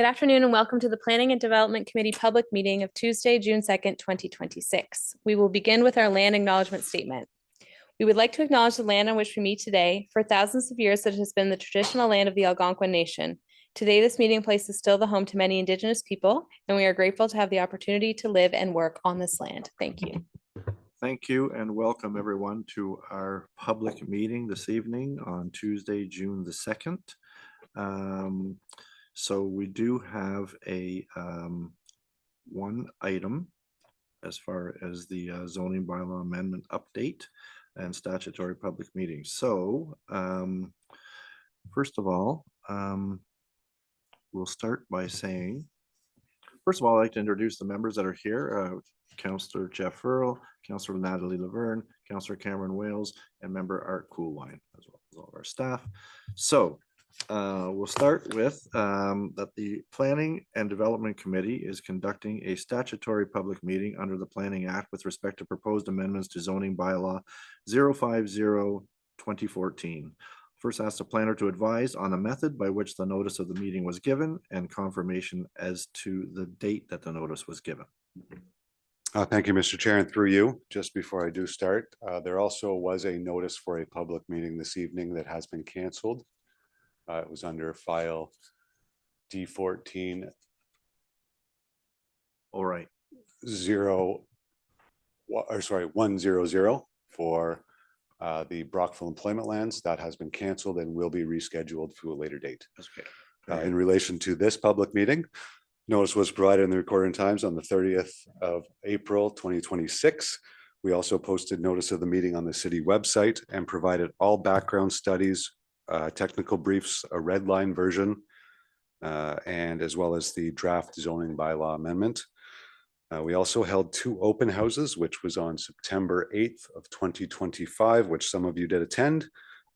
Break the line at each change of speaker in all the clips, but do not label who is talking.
Good afternoon and welcome to the Planning and Development Committee public meeting of Tuesday, June 2nd, 2026. We will begin with our land acknowledgement statement. We would like to acknowledge the land on which we meet today. For thousands of years, it has been the traditional land of the Algonquin Nation. Today, this meeting place is still the home to many Indigenous people, and we are grateful to have the opportunity to live and work on this land. Thank you.
Thank you and welcome everyone to our public meeting this evening on Tuesday, June the 2nd. So we do have a one item as far as the zoning bylaw amendment update and statutory public meetings. So first of all, we'll start by saying, first of all, I'd like to introduce the members that are here. Councillor Jeff Earl, Councillor Natalie Laverne, Councillor Cameron Wales, and member Art Coolwine, as well as all of our staff. So we'll start with that the Planning and Development Committee is conducting a statutory public meeting under the Planning Act with respect to proposed amendments to zoning bylaw 050/2014. First, ask the planner to advise on the method by which the notice of the meeting was given and confirmation as to the date that the notice was given.
Thank you, Mr. Chair, and through you, just before I do start, there also was a notice for a public meeting this evening that has been canceled. It was under file D14.
All right.
100 for the Brockville employment lands. That has been canceled and will be rescheduled to a later date.
Okay.
In relation to this public meeting, notice was provided in the Recording Times on the 30th of April 2026. We also posted notice of the meeting on the city website and provided all background studies, technical briefs, a red line version, and as well as the draft zoning bylaw amendment. We also held two open houses, which was on September 8th of 2025, which some of you did attend,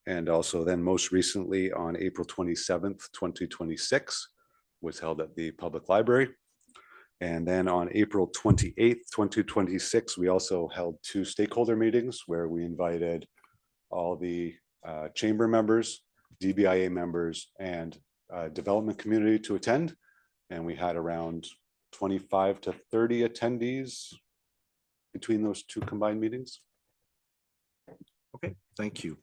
and also then most recently on April 27th, 2026. Was held at the public library. And then on April 28th, 2026, we also held two stakeholder meetings where we invited all the chamber members, DBIA members, and development community to attend. And we had around 25 to 30 attendees between those two combined meetings.
Okay, thank you.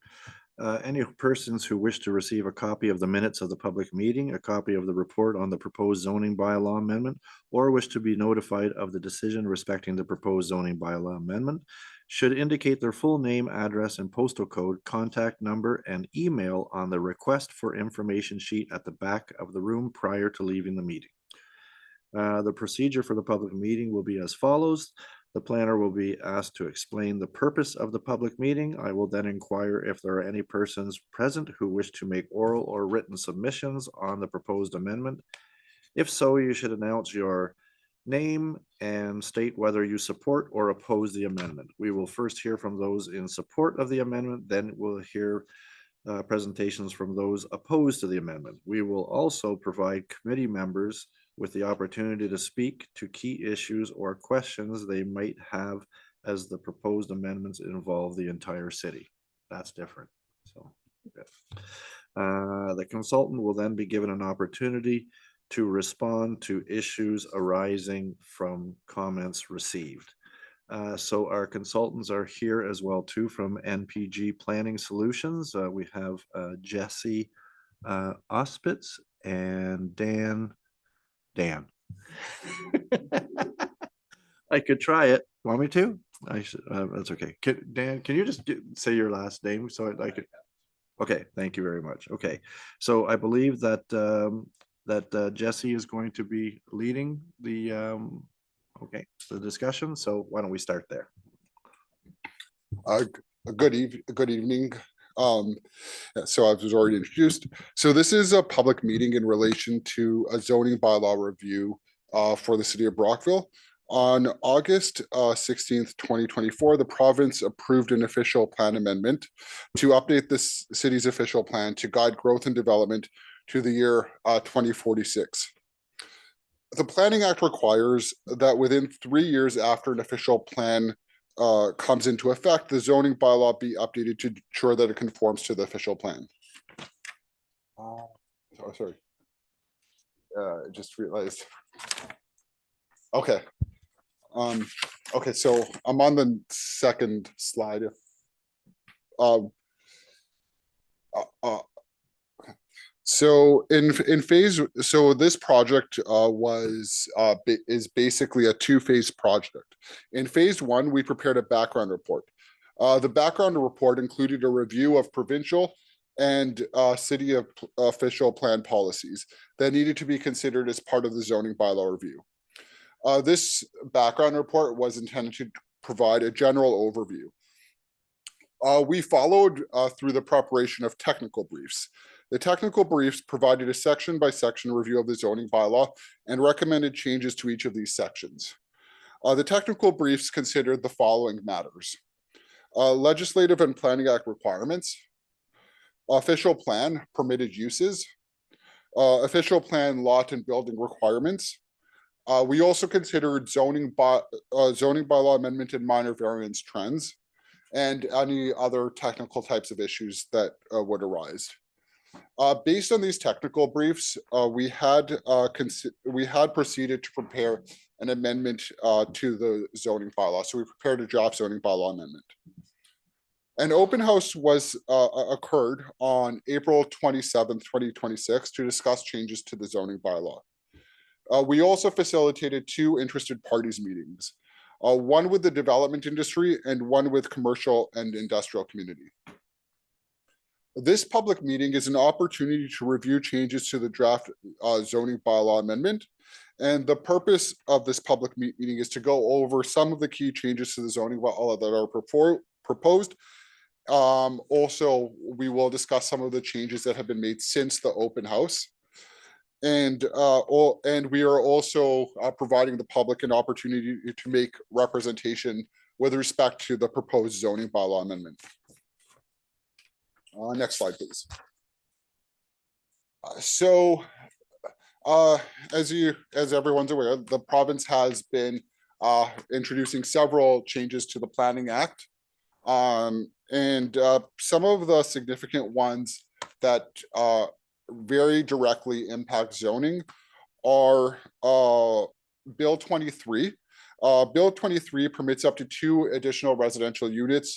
Any persons who wish to receive a copy of the minutes of the public meeting, a copy of the report on the proposed zoning bylaw amendment, or wish to be notified of the decision respecting the proposed zoning bylaw amendment, should indicate their full name, address, and postal code, contact number, and email on the request for information sheet at the back of the room prior to leaving the meeting. The procedure for the public meeting will be as follows. The planner will be asked to explain the purpose of the public meeting. I will then inquire if there are any persons present who wish to make oral or written submissions on the proposed amendment. If so, you should announce your name and state whether you support or oppose the amendment. We will first hear from those in support of the amendment, then we'll hear presentations from those opposed to the amendment. We will also provide committee members with the opportunity to speak to key issues or questions they might have as the proposed amendments involve the entire city. That's different. So the consultant will then be given an opportunity to respond to issues arising from comments received. So our consultants are here as well too from NPG Planning Solutions. We have Jesse Auspitz and Dan. I could try it. Want me to? I should. That's okay. Dan, can you just say your last name so I could? Okay, thank you very much. Okay, so I believe that Jesse is going to be leading the the discussion. So why don't we start there?
Good evening. So I was already introduced. So this is a public meeting in relation to a zoning bylaw review for the city of Brockville. On August 16th, 2024, the province approved an official plan amendment to update the city's official plan to guide growth and development to the year 2046. The Planning Act requires that within 3 years after an official plan comes into effect, the zoning bylaw be updated to ensure that it conforms to the official plan. Sorry. just realized. Okay. Okay, so I'm on the second slide. If so in phase, so this project is basically a two-phase project. In phase one, we prepared a background report. The background report included a review of provincial and city official plan policies that needed to be considered as part of the zoning bylaw review. This background report was intended to provide a general overview. We followed through the preparation of technical briefs. The technical briefs provided a section-by-section review of the zoning bylaw and recommended changes to each of these sections. The technical briefs considered the following matters: Legislative and Planning Act requirements, official plan permitted uses, official plan lot and building requirements. We also considered zoning bylaw amendment and minor variance trends, and any other technical types of issues that would arise. Based on these technical briefs, we had proceeded to prepare an amendment to the zoning bylaw. So we prepared a draft zoning bylaw amendment. An open house was occurred on April 27th, 2026 to discuss changes to the zoning bylaw. We also facilitated two interested parties meetings, one with the development industry and one with commercial and industrial community. This public meeting is an opportunity to review changes to the draft zoning bylaw amendment. And the purpose of this public meeting is to go over some of the key changes to the zoning bylaw that are proposed. Also, we will discuss some of the changes that have been made since the open house. And we are also providing the public an opportunity to make representation with respect to the proposed zoning bylaw amendment. Next slide, please. As everyone's aware, the province has been introducing several changes to the Planning Act. And some of the significant ones that very directly impact zoning are Bill 23. Bill 23 permits up to 2 additional residential units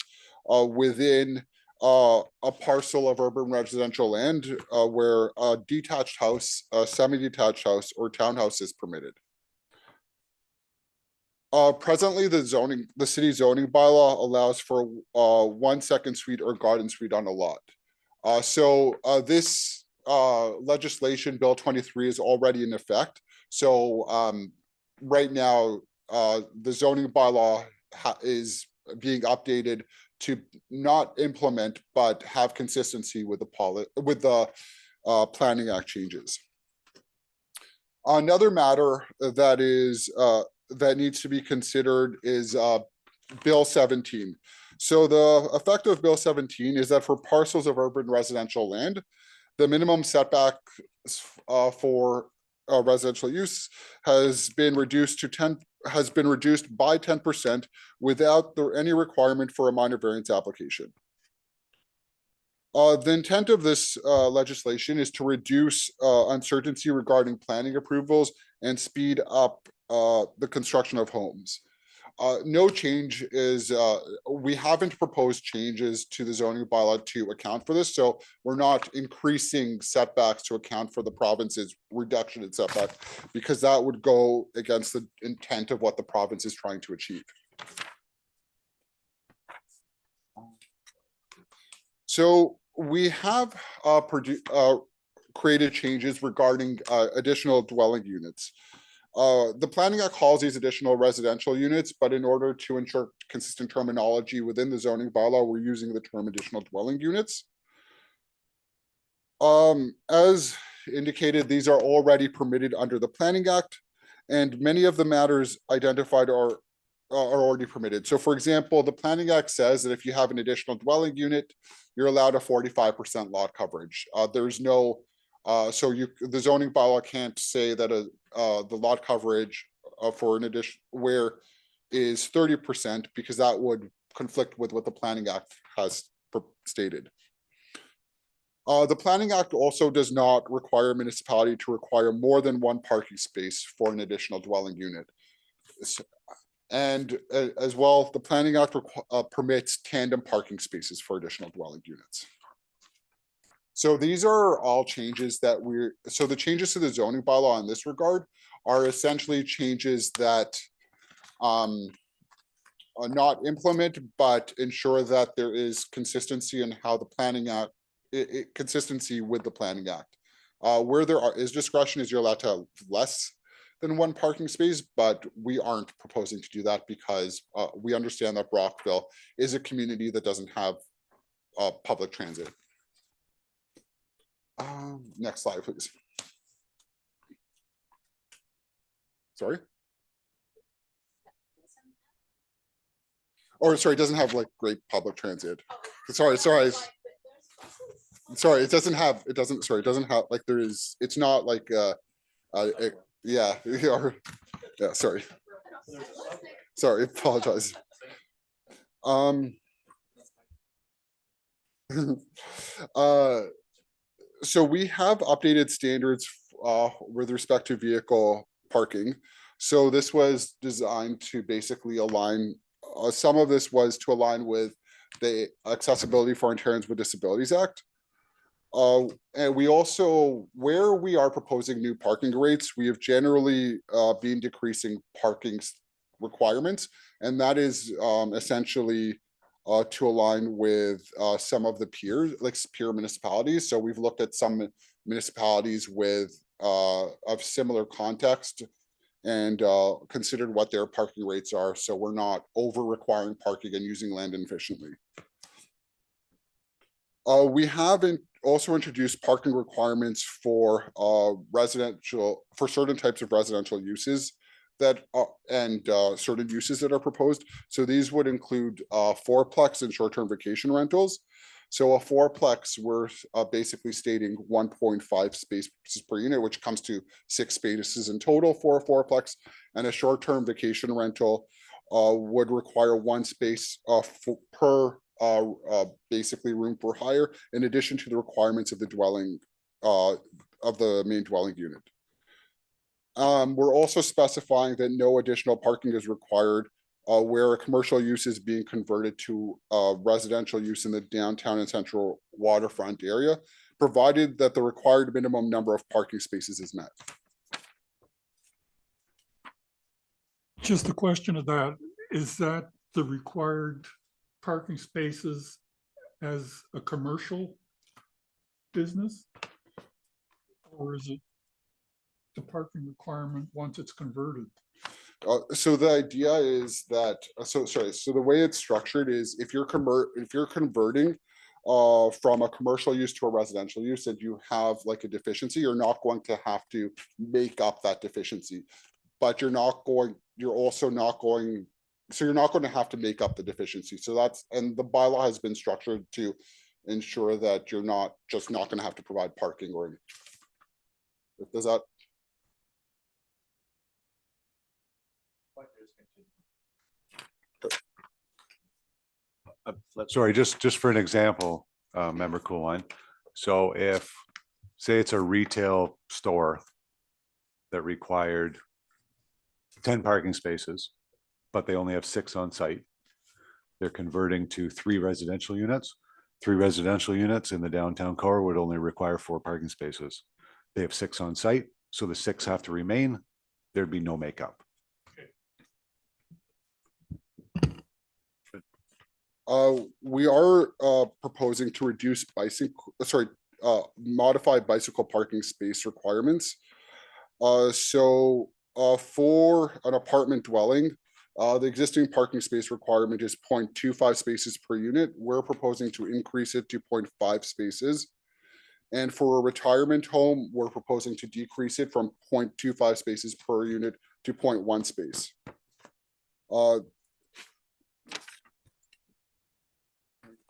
within a parcel of urban residential land where a detached house, a semi-detached house, or townhouse is permitted. Presently, the city zoning bylaw allows for 1 second suite or garden suite on a lot. This legislation, Bill 23, is already in effect. So right now, the zoning bylaw is being updated to not implement, but have consistency with the Planning Act changes. Another matter that is that needs to be considered is Bill 17. So the effect of Bill 17 is that for parcels of urban residential land, the minimum setback for residential use has been reduced by 10% without any requirement for a minor variance application. The intent of this legislation is to reduce uncertainty regarding planning approvals and speed up the construction of homes. No change is, we haven't proposed changes to the zoning bylaw to account for this, so we're not increasing setbacks to account for the province's reduction in setback, because that would go against the intent of what the province is trying to achieve. So we have created changes regarding additional dwelling units. The Planning Act calls these additional residential units, but in order to ensure consistent terminology within the zoning bylaw, we're using the term additional dwelling units. As indicated, these are already permitted under the Planning Act, and many of the matters identified are already permitted. So for example, the Planning Act says that if you have an additional dwelling unit, you're allowed a 45% lot coverage. There's no the zoning bylaw can't say that the lot coverage for an addition where is 30%, because that would conflict with what the Planning Act has stated. The Planning Act also does not require a municipality to require more than one parking space for an additional dwelling unit. And as well, the Planning Act permits tandem parking spaces for additional dwelling units. So these are all changes that so the changes to the zoning bylaw in this regard are essentially changes that not implement, but ensure that there is consistency in how the Planning Act, consistency with the Planning Act. Where there is discretion, is you're allowed to have less than one parking space, but we aren't proposing to do that because we understand that Brockville is a community that doesn't have public transit. Next slide, please. Sorry. Or sorry, it doesn't have like great public transit. Sorry, it doesn't have like there is, it's not like yeah, sorry, apologize. So we have updated standards with respect to vehicle parking. So this was designed to basically align, some of this was to align with the Accessibility for Ontarians with Disabilities Act. And we also, where we are proposing new parking rates, we have generally been decreasing parking requirements. And that is essentially to align with some of the peers, like peer municipalities. So we've looked at some municipalities with of similar context and considered what their parking rates are. So we're not over requiring parking and using land inefficiently. We have also introduced parking requirements for residential, for certain types of residential uses that and certain uses that are proposed. So these would include fourplex and short-term vacation rentals. So a fourplex, we're basically stating 1.5 spaces per unit, which comes to 6 spaces in total for a fourplex. And a short-term vacation rental would require 1 space per basically room for hire, in addition to the requirements of the dwelling of the main dwelling unit. We're also specifying that no additional parking is required where a commercial use is being converted to residential use in the downtown and central waterfront area, provided that the required minimum number of parking spaces is met.
Just a question of that, is that the required parking spaces as a commercial business? Or is it the parking requirement once it's converted?
So the idea is that, so the way it's structured is if you're converting from a commercial use to a residential use and you have like a deficiency, you're not going to have to make up that deficiency, but you're also not going to have to make up the deficiency. So that's, and the bylaw has been structured to ensure that you're not going to have to provide parking. Or does that?
Sorry, just for an example, Member Coolwine. So if, say it's a retail store that required 10 parking spaces, but they only have 6 on site, they're converting to 3 residential units. 3 residential units in the downtown core would only require 4 parking spaces. They have 6 on site, so the 6 have to remain. There'd be no makeup.
We are proposing to reduce modify bicycle parking space requirements. So for an apartment dwelling, the existing parking space requirement is 0.25 spaces per unit. We're proposing to increase it to 0.5 spaces. And for a retirement home, we're proposing to decrease it from 0.25 spaces per unit to 0.1 space.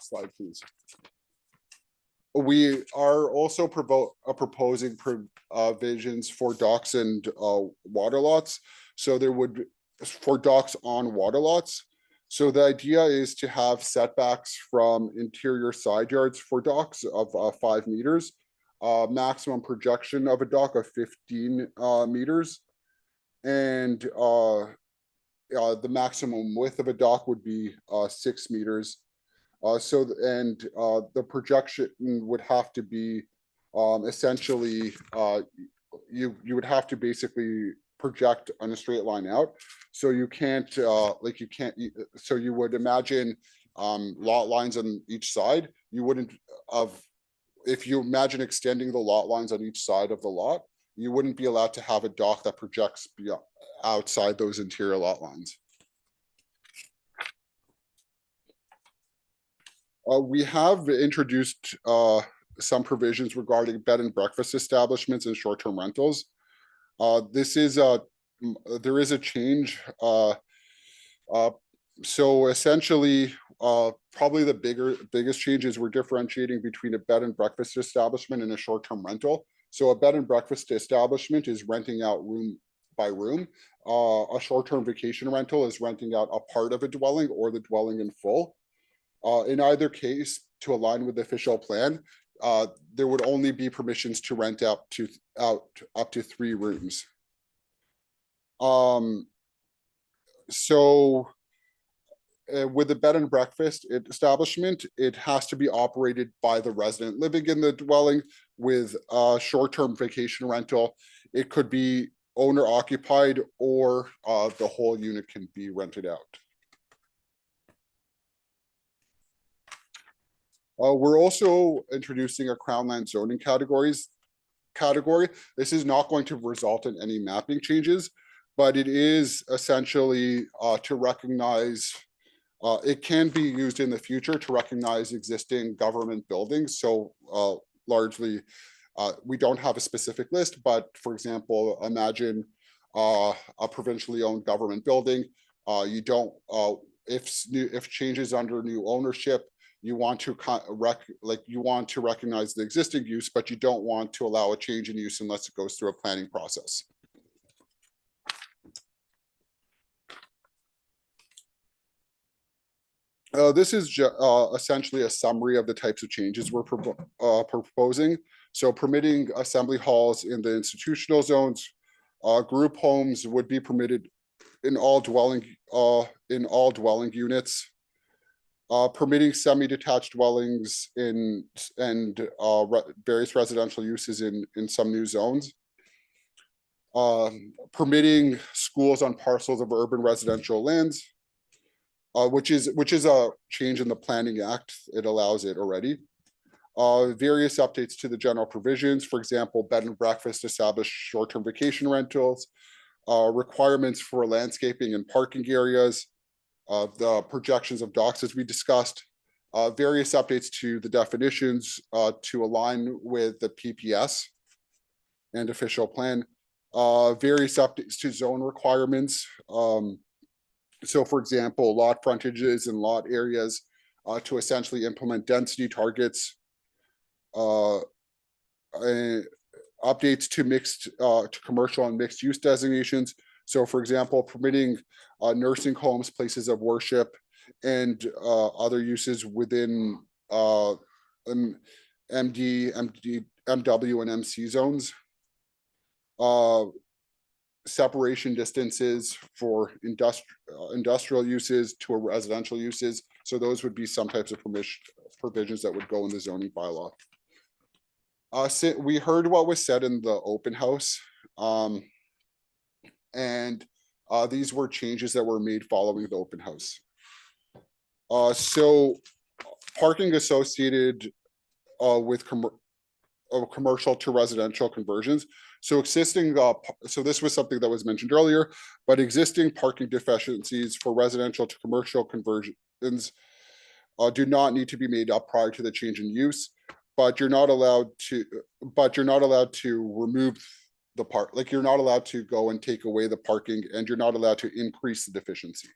Slide, please. We are also proposing provisions for docks and water lots. So there would, for docks on water lots. So the idea is to have setbacks from interior side yards for docks of 5 meters, maximum projection of a dock of 15 meters, and the maximum width of a dock would be 6 meters. The projection would have to be essentially you would have to basically project on a straight line out. So you can't so you would imagine lot lines on each side. You wouldn't if you imagine extending the lot lines on each side of the lot, you wouldn't be allowed to have a dock that projects outside those interior lot lines. We have introduced some provisions regarding bed and breakfast establishments and short-term rentals. There is a change. So essentially, probably the biggest change is we're differentiating between a bed and breakfast establishment and a short-term rental. So a bed and breakfast establishment is renting out room by room. A short-term vacation rental is renting out a part of a dwelling or the dwelling in full. In either case, to align with the official plan, there would only be permissions to rent out up to 3 rooms. With the bed and breakfast establishment, it has to be operated by the resident living in the dwelling. With a short-term vacation rental, it could be owner occupied or the whole unit can be rented out. We're also introducing a Crown Land zoning category. This is not going to result in any mapping changes, but it is essentially to recognize, it can be used in the future to recognize existing government buildings. So largely, we don't have a specific list, but for example, imagine a provincially owned government building. You don't, if changes under new ownership, you want to recognize the existing use, but you don't want to allow a change in use unless it goes through a planning process. This is essentially a summary of the types of changes we're proposing. So permitting assembly halls in the institutional zones, group homes would be permitted in all dwelling units. Permitting semi-detached dwellings and various residential uses in some new zones. Permitting schools on parcels of urban residential lands, which is a change in the Planning Act. It allows it already. Various updates to the general provisions, for example, bed and breakfast established short-term vacation rentals, requirements for landscaping and parking areas, the projections of docks as we discussed, various updates to the definitions to align with the PPS and official plan, various updates to zone requirements. So for example, lot frontages and lot areas to essentially implement density targets, updates to to commercial and mixed use designations. So for example, permitting nursing homes, places of worship, and other uses within MD, MW, and MC zones. Separation distances for industrial uses to residential uses. So those would be some types of provisions that would go in the zoning bylaw. We heard what was said in the open house. And these were changes that were made following the open house. So parking associated with commercial to residential conversions. So existing, so this was something that was mentioned earlier, but existing parking deficiencies for residential to commercial conversions do not need to be made up prior to the change in use, but you're not allowed to remove the park, like you're not allowed to go and take away the parking, and you're not allowed to increase the deficiency.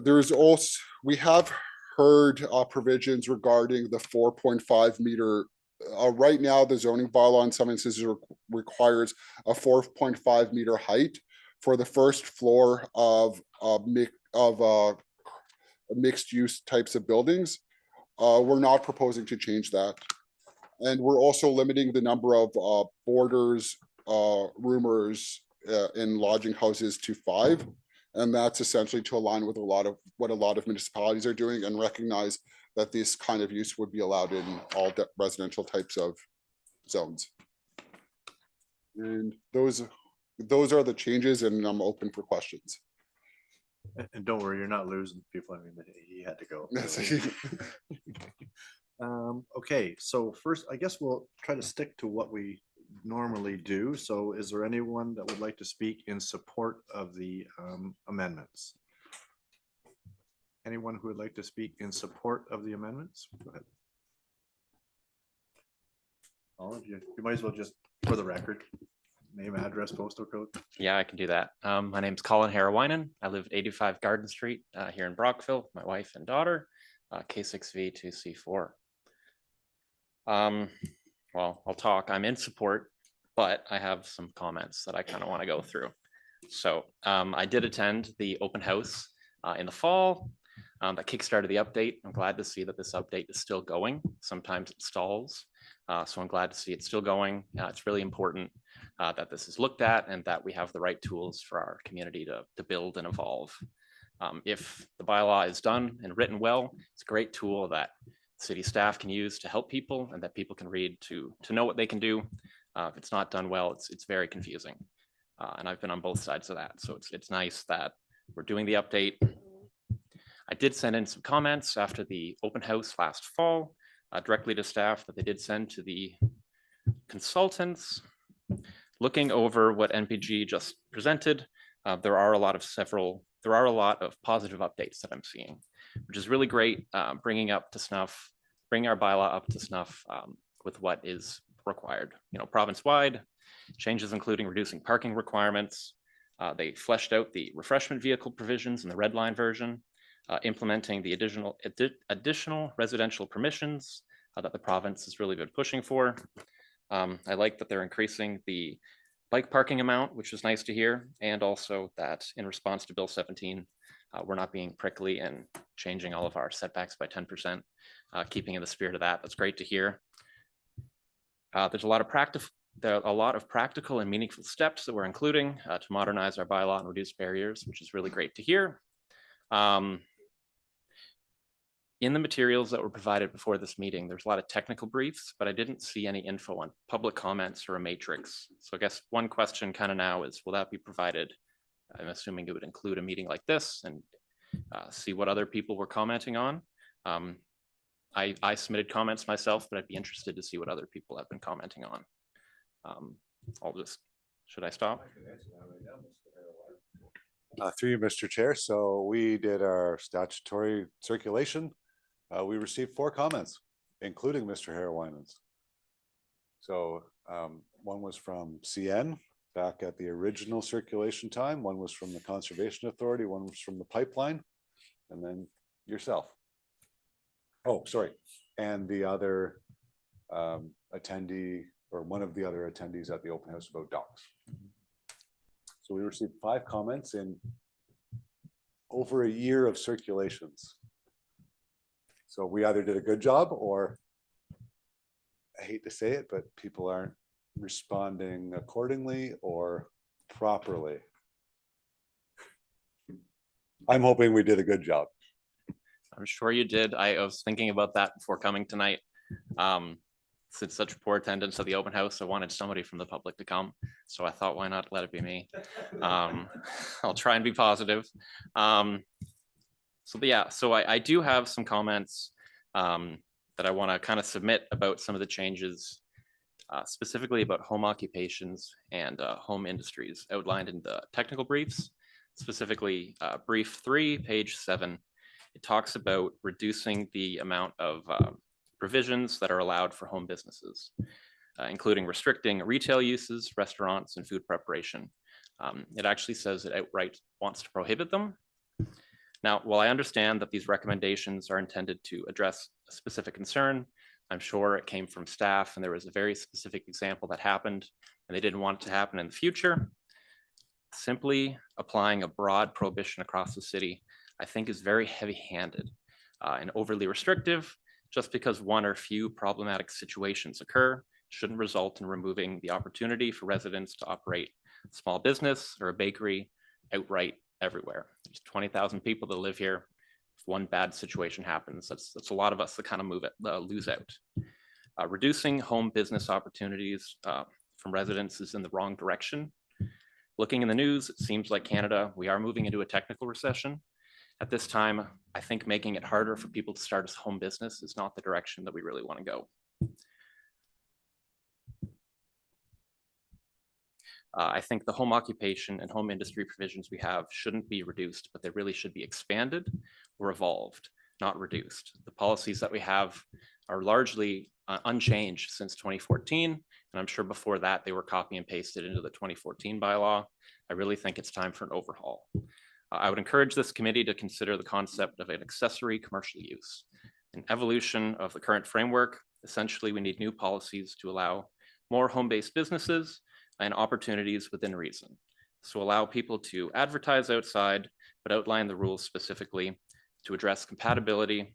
There's also, we have heard provisions regarding the 4.5 meter. Right now, the zoning bylaw in some instances requires a 4.5 meter height for the first floor of mixed use types of buildings. We're not proposing to change that. And we're also limiting the number of boarders, roomers in lodging houses to 5. And that's essentially to align with what a lot of municipalities are doing and recognize that this kind of use would be allowed in all residential types of zones. And those are the changes, and I'm open for questions.
And don't worry, you're not losing people. I mean, he had to go. Okay, so first, I guess we'll try to stick to what we normally do. So is there anyone that would like to speak in support of the amendments? Anyone who would like to speak in support of the amendments? Go ahead. All of you. You might as well just, for the record, name, address, postal code.
Yeah, I can do that. My name's Colin Harawinen. I live at 85 Garden Street here in Brockville, my wife and daughter, K6V2C4. Well, I'll talk. I'm in support, but I have some comments that I kind of want to go through. So I did attend the open house in the fall that kickstarted the update. I'm glad to see that this update is still going. Sometimes it stalls. So I'm glad to see it's still going. It's really important that this is looked at and that we have the right tools for our community to build and evolve. If the bylaw is done and written well, it's a great tool that city staff can use to help people and that people can read to know what they can do. If it's not done well, it's very confusing. And I've been on both sides of that. So it's nice that we're doing the update. I did send in some comments after the open house last fall, directly to staff that they did send to the consultants. Looking over what NPG just presented, there are a lot of positive updates that I'm seeing, which is really great, bringing our bylaw up to snuff with what is required. Province-wide, changes including reducing parking requirements. They fleshed out the refreshment vehicle provisions in the red line version, implementing the additional residential permissions that the province has really been pushing for. I like that they're increasing the bike parking amount, which is nice to hear, and also that in response to Bill 17, we're not being prickly and changing all of our setbacks by 10%, keeping in the spirit of that. That's great to hear. There's a lot of practical and meaningful steps that we're including to modernize our bylaw and reduce barriers, which is really great to hear. In the materials that were provided before this meeting, there's a lot of technical briefs, but I didn't see any info on public comments or a matrix. So I guess one question kind of now is, will that be provided? I'm assuming it would include a meeting like this and see what other people were commenting on. I submitted comments myself, but I'd be interested to see what other people have been commenting on. Should I stop?
Through you, Mr. Chair. So we did our statutory circulation. We received 4 comments, including Mr. Harawinen's. So one was from CN back at the original circulation time. One was from the Conservation Authority. One was from the pipeline, and then yourself. Oh, sorry. And the other attendee, or one of the other attendees at the open house about dogs. So we received 5 comments in over a year of circulations. So we either did a good job, or I hate to say it, but people aren't responding accordingly or properly. I'm hoping we did a good job.
I'm sure you did. I was thinking about that before coming tonight. Since such poor attendance at the open house, I wanted somebody from the public to come. So I thought, why not let it be me? I'll try and be positive. So I do have some comments that I want to kind of submit about some of the changes, specifically about home occupations and home industries outlined in the technical briefs, specifically brief 3, page 7. It talks about reducing the amount of provisions that are allowed for home businesses, including restricting retail uses, restaurants, and food preparation. It actually says it outright wants to prohibit them. Now, while I understand that these recommendations are intended to address a specific concern, I'm sure it came from staff and there was a very specific example that happened and they didn't want it to happen in the future. Simply applying a broad prohibition across the city, I think, is very heavy-handed and overly restrictive. Just because one or few problematic situations occur shouldn't result in removing the opportunity for residents to operate a small business or a bakery outright everywhere. There's 20,000 people that live here. If one bad situation happens, that's a lot of us that kind of lose out. Reducing home business opportunities from residents is in the wrong direction. Looking in the news, it seems like Canada, we are moving into a technical recession. At this time, I think making it harder for people to start a home business is not the direction that we really want to go. I think the home occupation and home industry provisions we have shouldn't be reduced, but they really should be expanded or evolved, not reduced. The policies that we have are largely unchanged since 2014. And I'm sure before that, they were copy and pasted into the 2014 bylaw. I really think it's time for an overhaul. I would encourage this committee to consider the concept of an accessory commercial use, an evolution of the current framework. Essentially, we need new policies to allow more home-based businesses and opportunities within reason. So allow people to advertise outside, but outline the rules specifically to address compatibility,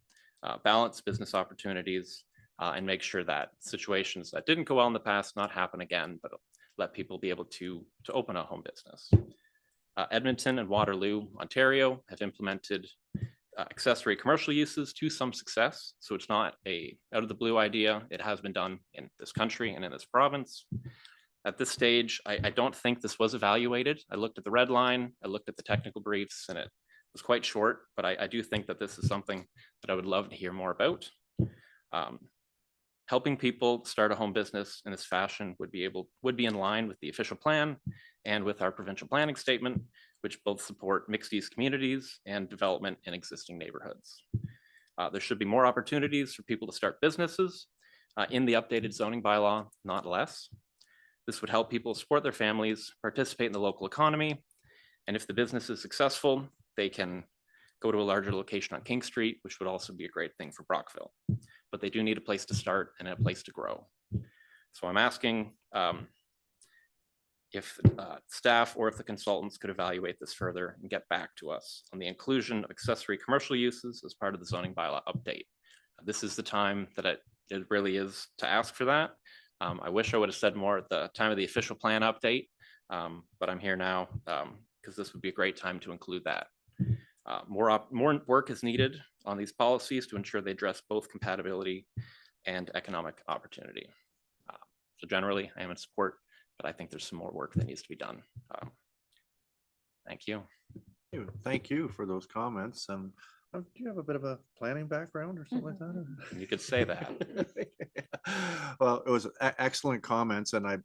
balance business opportunities, and make sure that situations that didn't go well in the past not happen again, but let people be able to open a home business. Edmonton and Waterloo, Ontario have implemented accessory commercial uses to some success. So it's not a out of the blue idea. It has been done in this country and in this province. At this stage, I don't think this was evaluated. I looked at the red line, I looked at the technical briefs, and it was quite short, but I do think that this is something that I would love to hear more about. Helping people start a home business in this fashion would be in line with the official plan and with our provincial planning statement, which both support mixed-use communities and development in existing neighborhoods. There should be more opportunities for people to start businesses in the updated zoning bylaw, not less. This would help people support their families, participate in the local economy, and if the business is successful, they can go to a larger location on King Street, which would also be a great thing for Brockville. But they do need a place to start and a place to grow. So I'm asking if staff or if the consultants could evaluate this further and get back to us on the inclusion of accessory commercial uses as part of the zoning bylaw update. This is the time that it really is to ask for that. I wish I would have said more at the time of the official plan update, but I'm here now because this would be a great time to include that. More work is needed on these policies to ensure they address both compatibility and economic opportunity. So generally, I am in support, but I think there's some more work that needs to be done. Thank you.
Thank you for those comments. And do you have a bit of a planning background or something like that?
You could say that.
Well, it was excellent comments, and I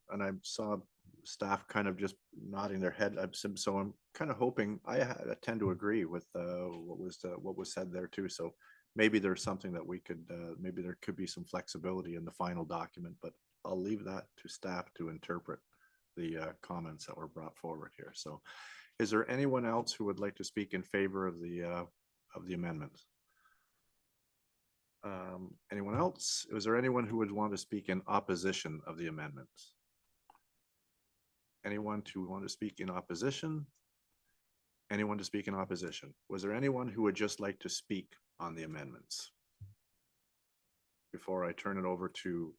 saw staff kind of just nodding their head. So I'm kind of hoping I tend to agree with what was said there too. So maybe there's something that we could maybe there could be some flexibility in the final document, but I'll leave that to staff to interpret the comments that were brought forward here. So is there anyone else who would like to speak in favor of the amendments? Anyone else? Is there anyone who would want to speak in opposition of the amendments? Anyone to want to speak in opposition? Anyone to speak in opposition? Was there anyone who would just like to speak on the amendments? Before I turn it over to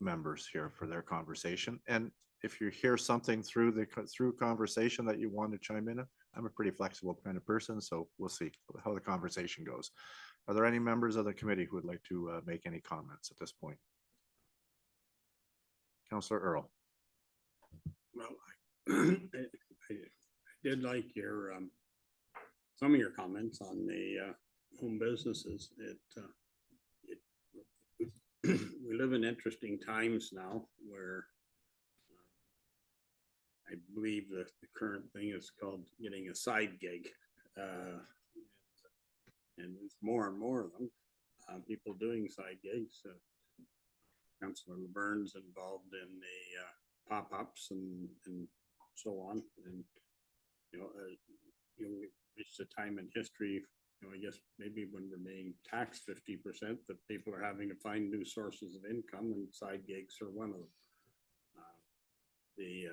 members here for their conversation. And if you hear something through conversation that you want to chime in, I'm a pretty flexible kind of person, so we'll see how the conversation goes. Are there any members of the committee who would like to make any comments at this point? Councillor Earl.
Well, I did like your some of your comments on the home businesses. We live in interesting times now where I believe the current thing is called getting a side gig, and there's more and more of them. People doing side gigs. Councillor LeBurn's involved in the pop-ups and so on, and we reached a time in history, I guess maybe when we're being taxed 50%, that people are having to find new sources of income, and side gigs are one of them. The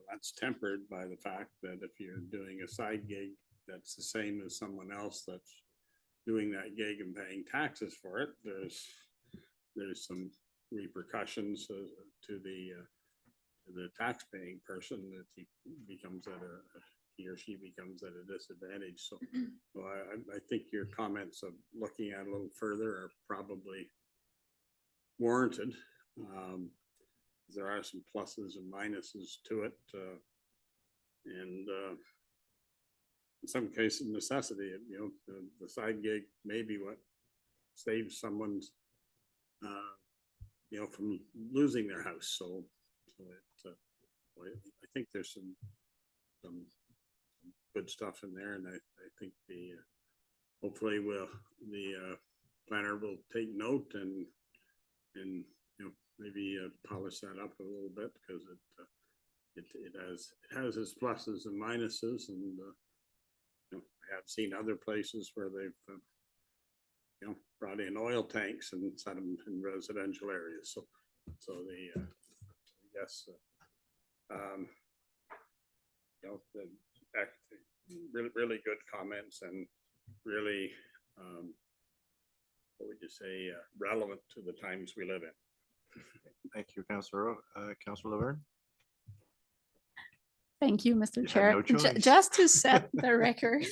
That's tempered by the fact that if you're doing a side gig, that's the same as someone else that's doing that gig and paying taxes for it. There's some repercussions to the tax-paying person that he or she becomes at a disadvantage. So, I think your comments of looking at it a little further are probably warranted. There are some pluses and minuses to it, and in some cases, necessity. The side gig may be what saves someone's, from losing their house. So I think there's some good stuff in there, and I think hopefully the planner will take note and maybe polish that up a little bit, because it has its pluses and minuses, and I have seen other places where they've brought in oil tanks and set them in residential areas. So I guess really good comments, and really what would you say, relevant to the times we live in.
Thank you, Councillor. Councillor Laverne?
Thank you, Mr.
You had
Chair.
no choice.
Just to set the record.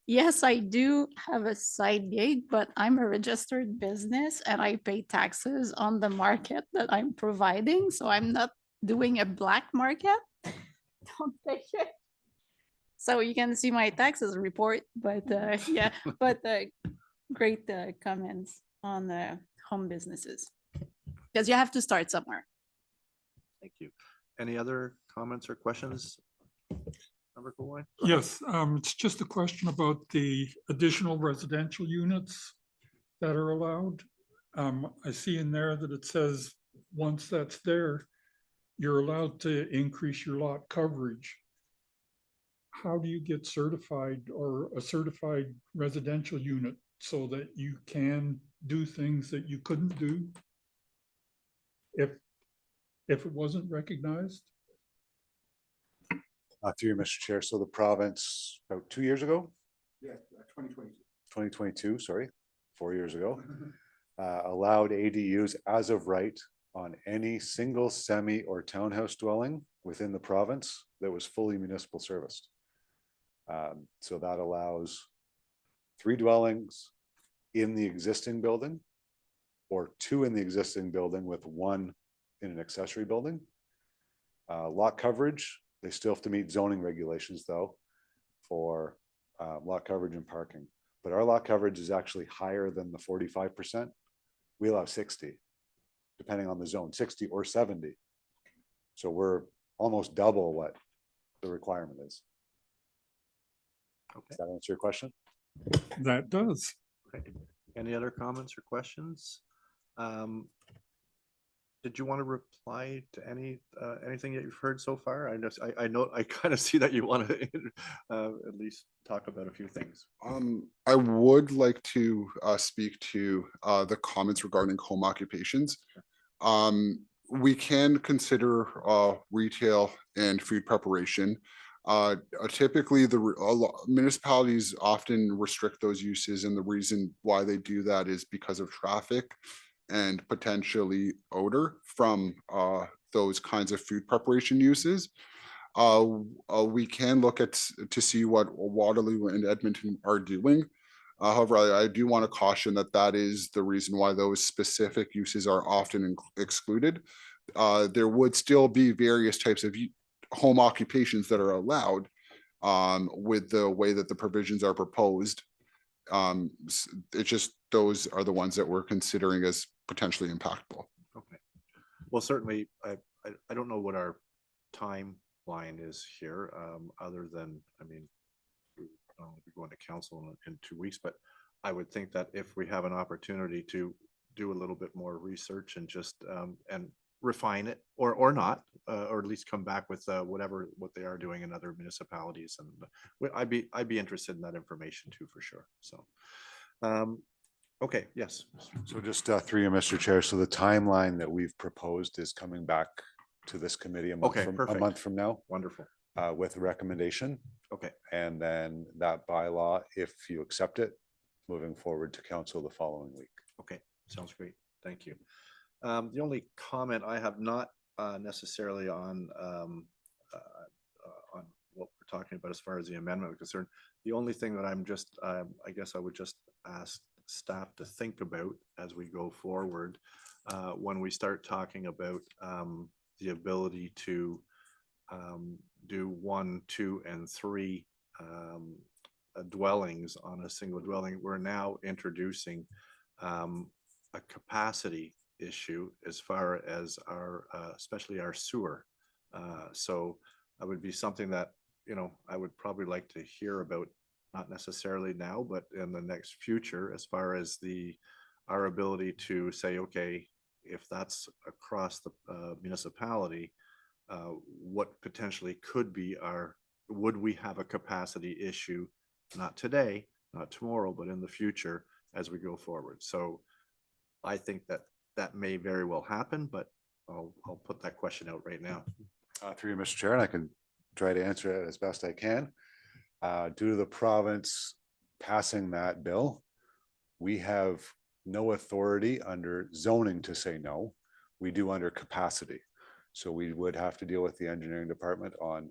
Yes, I do have a side gig, but I'm a registered business and I pay taxes on the market that I'm providing. So I'm not doing a black market. Don't take it. So you can see my taxes report, but yeah, but great comments on the home businesses. Because you have to start somewhere.
Thank you. Any other comments or questions? Member Colwyn?
Yes, it's just a question about the additional residential units that are allowed. I see in there that it says, once that's there, you're allowed to increase your lot coverage. How do you get certified or a certified residential unit so that you can do things that you couldn't do if it wasn't recognized?
Through you, Mr. Chair. So the province, about 2 years ago,
Yeah, 2022.
2022, sorry, 4 years ago, allowed ADUs as of right on any single semi or townhouse dwelling within the province that was fully municipal serviced. So that allows 3 dwellings in the existing building, or 2 in the existing building with 1 in an accessory building. Lot coverage, they still have to meet zoning regulations though for lot coverage and parking. But our lot coverage is actually higher than the 45%. We allow 60, depending on the zone, 60 or 70. So we're almost double what the requirement is.
Okay.
Does that answer your question?
That does.
Okay. Any other comments or questions? Did you want to reply to anything that you've heard so far? I know I kind of see that you want to at least talk about a few things.
I would like to speak to the comments regarding home occupations. We can consider retail and food preparation. Typically, municipalities often restrict those uses, and the reason why they do that is because of traffic and potentially odor from those kinds of food preparation uses. We can look at to see what Waterloo and Edmonton are doing. However, I do want to caution that that is the reason why those specific uses are often excluded. There would still be various types of home occupations that are allowed with the way that the provisions are proposed. It's just those are the ones that we're considering as potentially impactful.
Okay. Well, certainly, I don't know what our timeline is here, other than, I mean, we're going to council in 2 weeks, but I would think that if we have an opportunity to do a little bit more research and just and refine it or not, or at least come back with what they are doing in other municipalities, and I'd be interested in that information too, for sure. So okay, yes.
So just through you, Mr. Chair. So the timeline that we've proposed is coming back to this committee
Okay,
a
perfect.
month from now,
Wonderful.
with a recommendation.
Okay,
And then that bylaw, if you accept it, moving forward to council the following week.
okay, sounds great. Thank you. The only comment I have, not necessarily on what we're talking about as far as the amendment is concerned. The only thing that I'm just, I guess I would just ask staff to think about as we go forward, when we start talking about the ability to do 1, 2, and 3 dwellings on a single dwelling. We're now introducing a capacity issue as far as our, especially our sewer. So that would be something that, you know, I would probably like to hear about, not necessarily now, but in the next future, as far as our ability to say, okay, if that's across the municipality, what potentially could be would we have a capacity issue, not today, not tomorrow, but in the future as we go forward. So I think that may very well happen, but I'll put that question out right now.
Through you, Mr. Chair, and I can try to answer it as best I can. Due to the province passing that bill, we have no authority under zoning to say no. We do under capacity. So we would have to deal with the engineering department on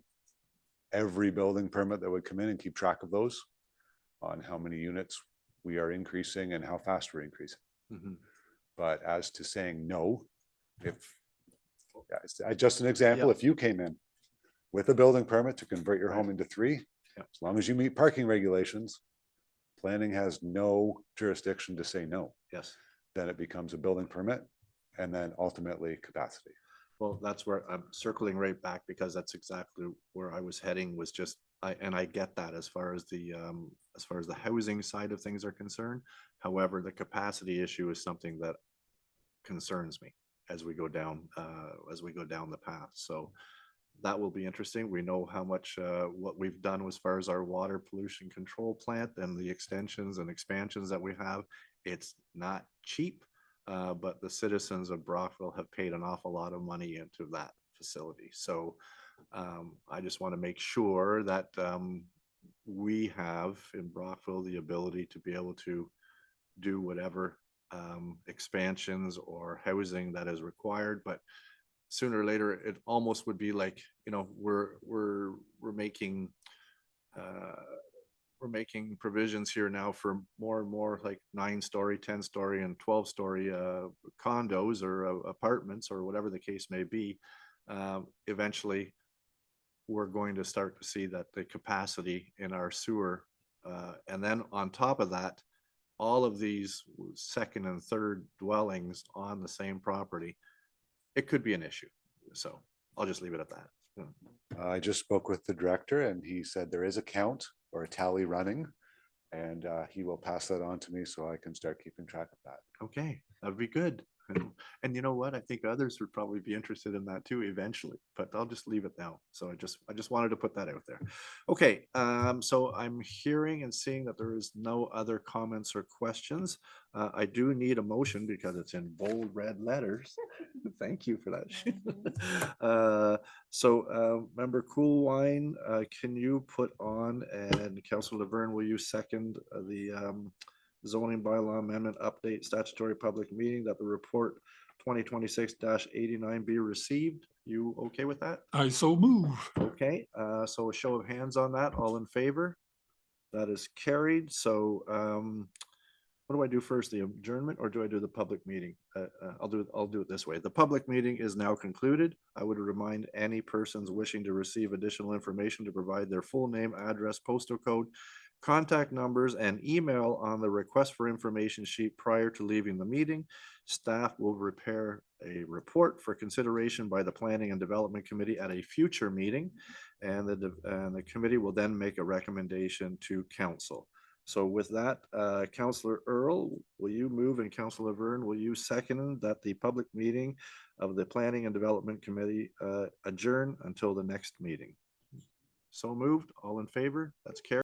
every building permit that would come in and keep track of those, on how many units we are increasing and how fast we're increasing.
Mhm.
But as to saying no, just an example, if you came in with a building permit to convert your home into 3, as long as you meet parking regulations, planning has no jurisdiction to say no.
Yes.
Then it becomes a building permit and then ultimately capacity.
Well, that's where I'm circling right back, because that's exactly where I was heading, was just, and I get that as far as the housing side of things are concerned. However, the capacity issue is something that concerns me as we go down the path. So that will be interesting. We know how much what we've done as far as our water pollution control plant and the extensions and expansions that we have. It's not cheap, but the citizens of Brockville have paid an awful lot of money into that facility. So I just want to make sure that we have in Brockville the ability to be able to do whatever expansions or housing that is required. But sooner or later, it almost would be like, you know, we're making provisions here now for more and more like 9-story, 10-story, and 12-story condos or apartments or whatever the case may be. Eventually, we're going to start to see that the capacity in our sewer, and then on top of that, all of these 2nd and 3rd dwellings on the same property, it could be an issue. So I'll just leave it at that.
I just spoke with the director and he said there is a count or a tally running, and he will pass that on to me so I can start keeping track of that.
Okay, that would be good. And you know what? I think others would probably be interested in that too eventually, but I'll just leave it now. So I just wanted to put that out there. Okay, so I'm hearing and seeing that there is no other comments or questions. I do need a motion because it's in bold red letters. Thank you for that. So Member Coolwine, can you put on, and Councilor Laverne, will you second the zoning bylaw amendment update statutory public meeting, that the report 2026-89 be received? You okay with that?
I so move.
Okay, so a show of hands on that. All in favor? That is carried. So what do I do first, the adjournment, or do I do the public meeting? I'll do it this way. The public meeting is now concluded. I would remind any persons wishing to receive additional information to provide their full name, address, postal code, contact numbers, and email on the request for information sheet prior to leaving the meeting. Staff will prepare a report for consideration by the Planning and Development Committee at a future meeting, and the committee will then make a recommendation to council. So with that, Councillor Earl, will you move, and Councillor Laverne, will you second that the public meeting of the Planning and Development Committee adjourn until the next meeting? So moved. All in favor? That's carried.